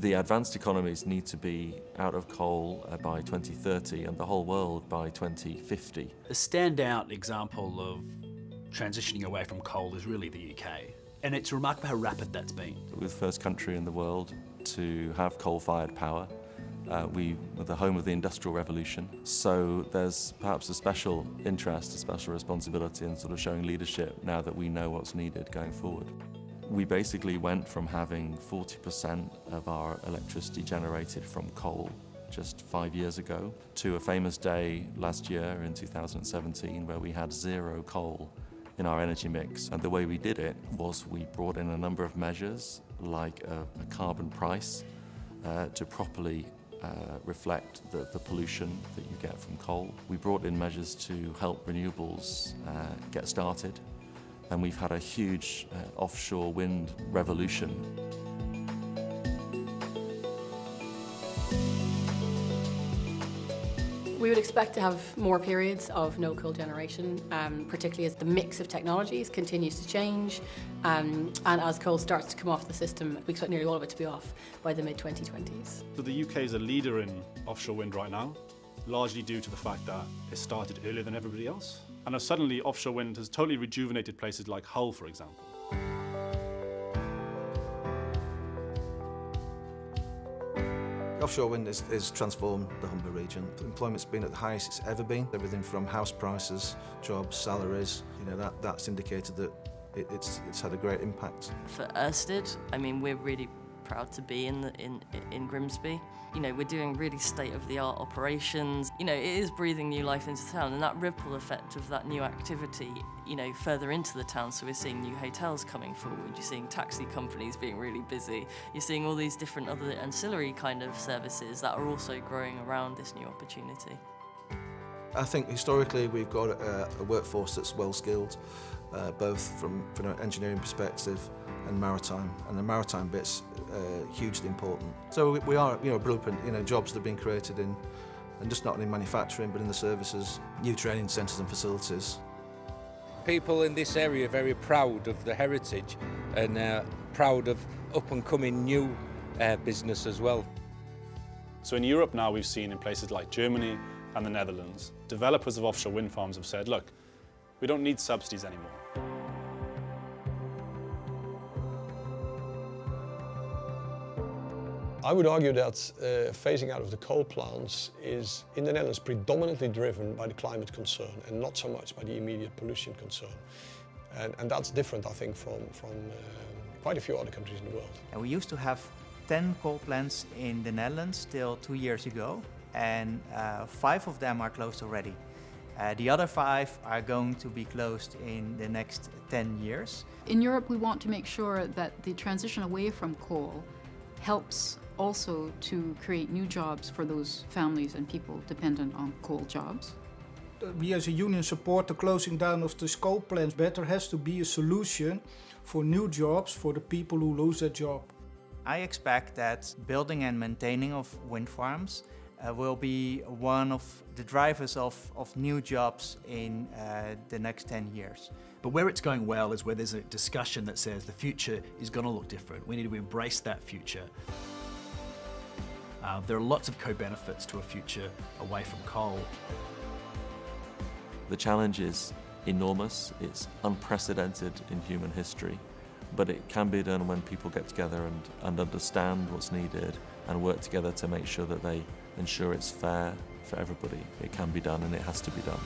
The advanced economies need to be out of coal by 2030 and the whole world by 2050. The standout example of transitioning away from coal is really the UK. And it's remarkable how rapid that's been. We're the first country in the world to have coal-fired power. We were the home of the Industrial Revolution. So there's perhaps a special interest, a special responsibility in sort of showing leadership now that we know what's needed going forward. We basically went from having 40% of our electricity generated from coal just 5 years ago to a famous day last year in 2017 where we had zero coal in our energy mix. And the way we did it was we brought in a number of measures like a carbon price to properly reflect the pollution that you get from coal. We brought in measures to help renewables get started. And we've had a huge offshore wind revolution. We would expect to have more periods of no coal generation, particularly as the mix of technologies continues to change and as coal starts to come off the system. We expect nearly all of it to be off by the mid-2020s. So the UK is a leader in offshore wind right now, largely due to the fact that it started earlier than everybody else. And now suddenly offshore wind has totally rejuvenated places like Hull, for example. Offshore wind has transformed the Humber region. Employment's been at the highest it's ever been. Everything from house prices, jobs, salaries, that's indicated that it's had a great impact. For Ørsted, I mean, we're really proud to be in Grimsby. We're doing really state-of-the-art operations. It is breathing new life into town, and that ripple effect of that new activity, further into the town. So we're seeing new hotels coming forward, you're seeing taxi companies being really busy, you're seeing all these different other ancillary kind of services that are also growing around this new opportunity. I think historically we've got a workforce that's well skilled, both from an engineering perspective and maritime, and the maritime bit's hugely important. So we are, a blueprint, jobs that have been created and just not in manufacturing but in the services, new training centres and facilities. People in this area are very proud of the heritage and proud of up and coming new business as well. So in Europe now we've seen in places like Germany and the Netherlands, developers of offshore wind farms have said, look, we don't need subsidies anymore. I would argue that phasing out of the coal plants is, in the Netherlands, predominantly driven by the climate concern and not so much by the immediate pollution concern. And that's different, I think, from quite a few other countries in the world. And we used to have 10 coal plants in the Netherlands till 2 years ago, and 5 of them are closed already. The other 5 are going to be closed in the next 10 years. In Europe, we want to make sure that the transition away from coal helps also to create new jobs for those families and people dependent on coal jobs. We as a union support the closing down of these coal plants, but there has to be a solution for new jobs for the people who lose their job. I expect that building and maintaining of wind farms will be one of the drivers of new jobs in the next 10 years. But where it's going well is where there's a discussion that says the future is going to look different. We need to embrace that future. There are lots of co-benefits to a future away from coal. The challenge is enormous, it's unprecedented in human history, but it can be done when people get together and understand what's needed and work together to make sure that they ensure it's fair for everybody. It can be done and it has to be done.